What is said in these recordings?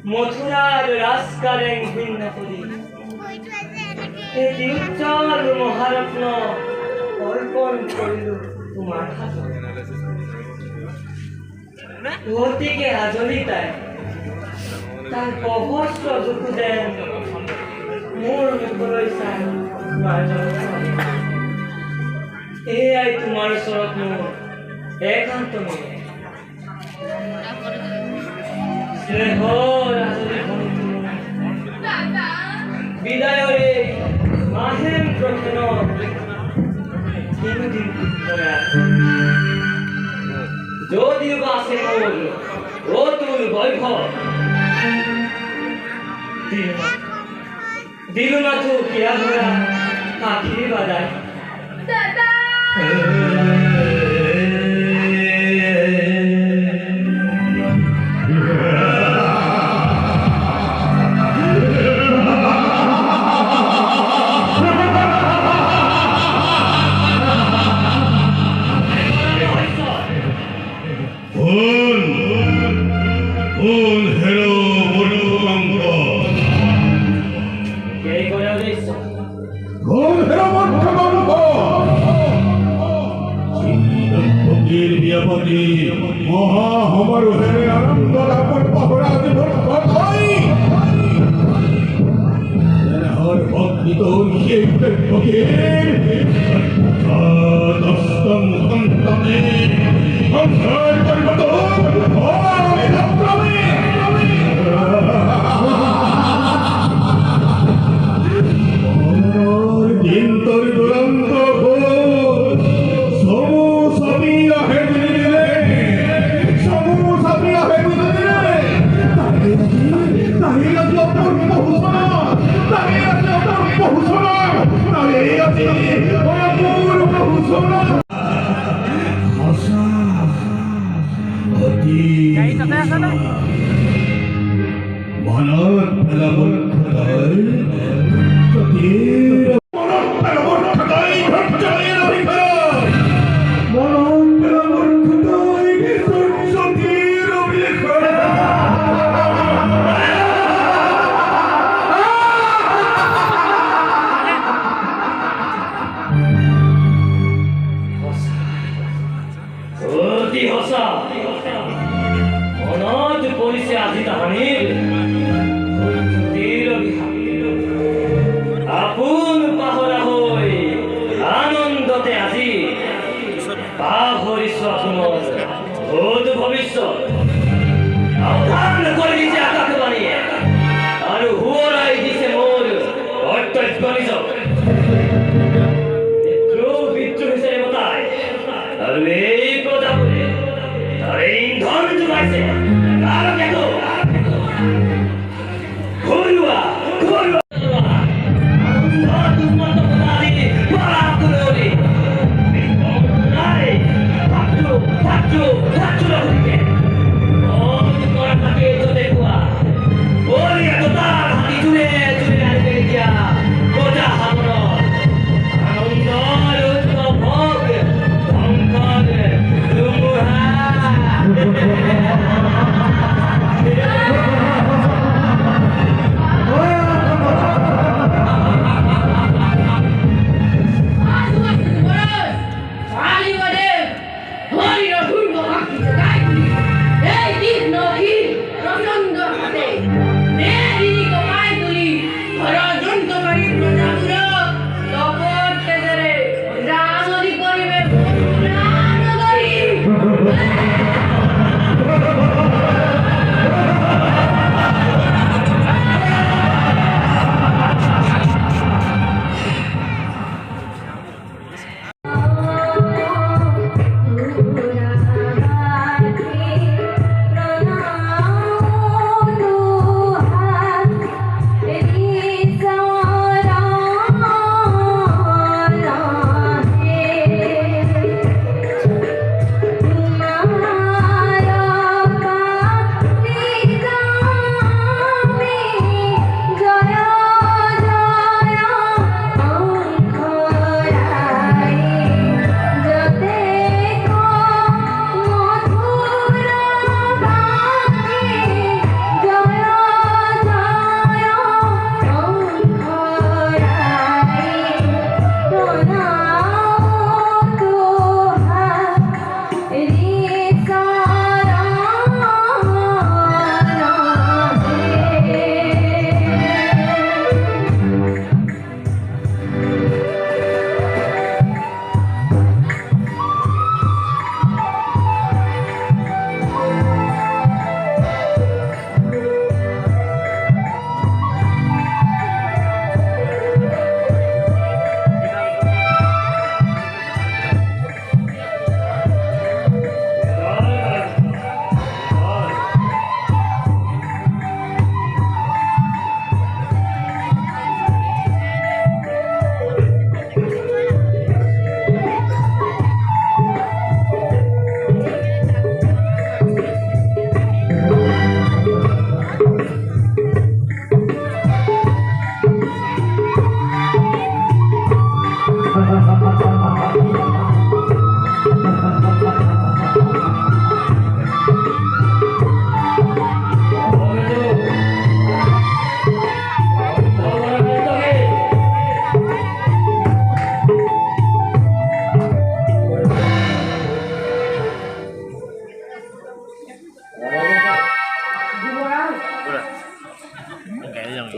মথুরার রাজকারেং ভিন্ন করি এই উজ্জ্বল মহারত্ন অর্পণ করিল তোমার অতিকে আজলিতায় তার অভস্র দুঃখ দেন মোর মুখলৈ চাই এয়াই তোমাৰ ওচৰত মোৰ একান্ত মেয়ে বিদায়ৰে মাহেন্দ্ৰ তিনদিন যদিও বা সে মোৰ অতুল বৈভব দিলুনাথু কেয়া ধৰা আখি বাজায়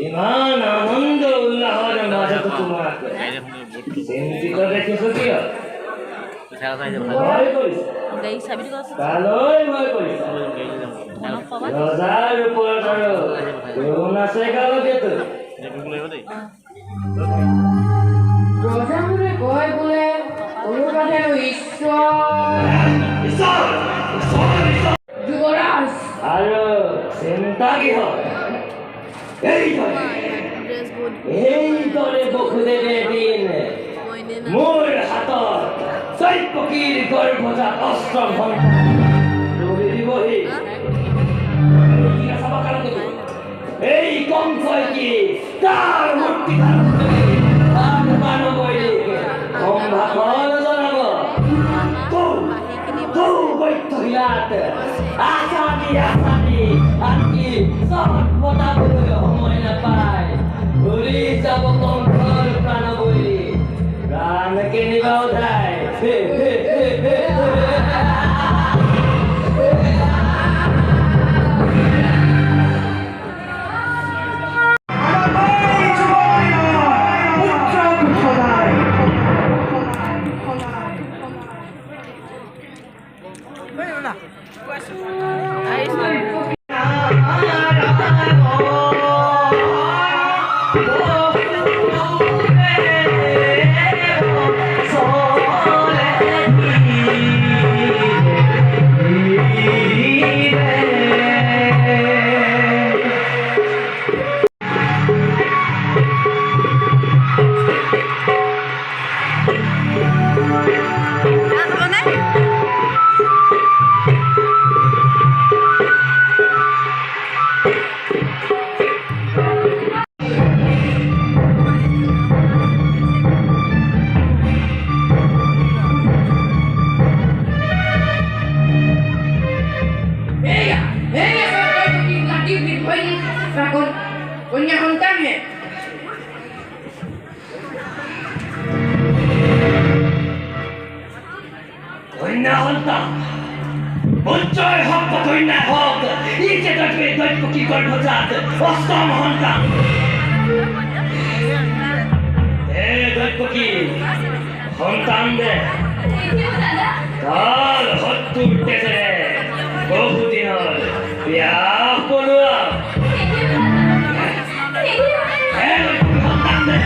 ইমান আনন্দ উল্লাহৰ মাজত তোমাক চিন্তিত দেখিছো কিয়? ভয় কৰিছা? কালৈ ভয় কৰিছা? ৰজাৰ ওপৰত আৰু কোন আছে কালকেতো? ৰজাবোৰে কয় বোলে অনুৰাধেনো ঈশ্বৰ যুৱৰাজ আৰু চিন্তা কিহৰ? এইদৰে বসুদেৱে এদিন মোৰ হাতত চৈপকীৰ গৰ্ভজাত অস্ত্ৰ তুলি দিবহি। চাব কাৰণে এই কংসই কি তাৰ মূৰ্তি ধাৰণ কৰি তাক মানৱৈৰিক সম্ভাষণ জনাব। বৈঠহিলাত আচানি আনকি চট পতাবলৈ সময় নাপায় ঘূৰি যাব কংসৰ প্ৰাণবৈৰী প্ৰাণ কেনিবা উঠাই কন্যা সন্তান হে কন্যা সন্তান উচ্চই হওক বা কন্যাই হওক ই যে দৈপকী গৰ্ভজাত অষ্টম সন্তান। দৈপকী সন্তান দে তাৰ শত্ৰুৰ তেজেৰে বহুদিনৰ বিয়া পলোৱা সন্তান দে।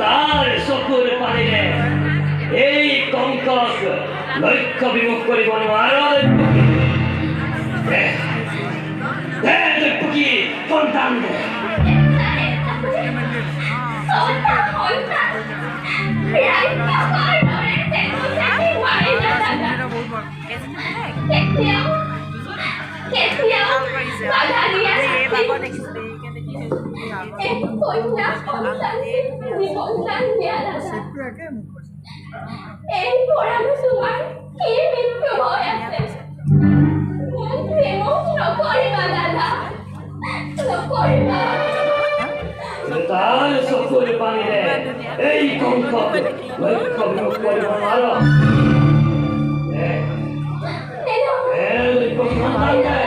তাৰ চকুৰ পানীৰে এই কংকক লক্ষ্য বিমুখ কৰিব নোৱাৰ। দৈপকী সন্তান দে। এই পৰানো তোমাৰ কি মৃত্যু হৈ আছে? নকৰিবা দাদা, নকৰিবা। তাৰ চকুৰ পানীৰে এই কংকক লক্ষ্য বিমুখ কৰিব নোৱাৰ। সন্তান দে।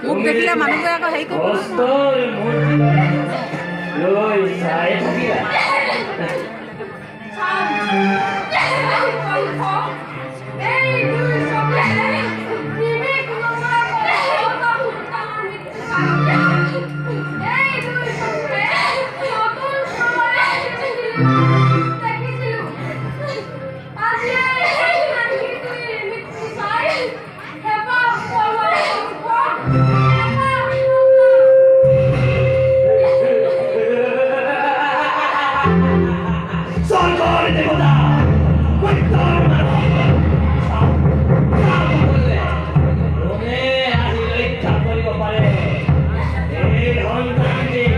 মোক দেখিলে মানুহবোৰে আকৌ হেৰি কৰিব চাই থাকিলা দেবতা কৈত্যৰ কোনে আহি ৰক্ষা কৰিব পাৰে এই সন্তানটিক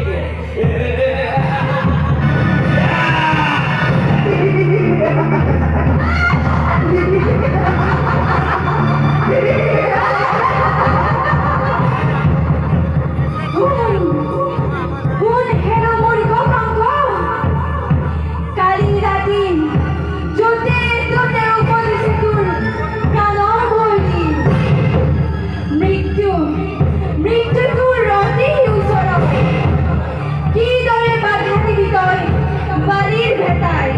কোন হেনো মোৰ ককাংক কালি ৰাতি য'তে ত'তে উপদিছে তোৰ প্ৰাণৰ বলি মৃত্যু তোৰ অতি ওচৰত কিদৰে বাধা দিবি তই বালিৰ ভেটাই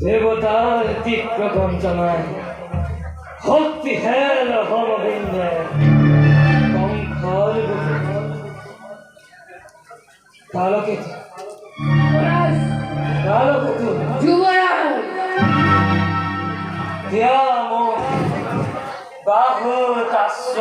দেবতাৰ তীক্ষ্ণ কঞ্চনায় শক্তিহেল হৰবিন্দে কংসৰ কালকেতু যুবৰাজ দিয়া মোক বাহু তাশ্ৰ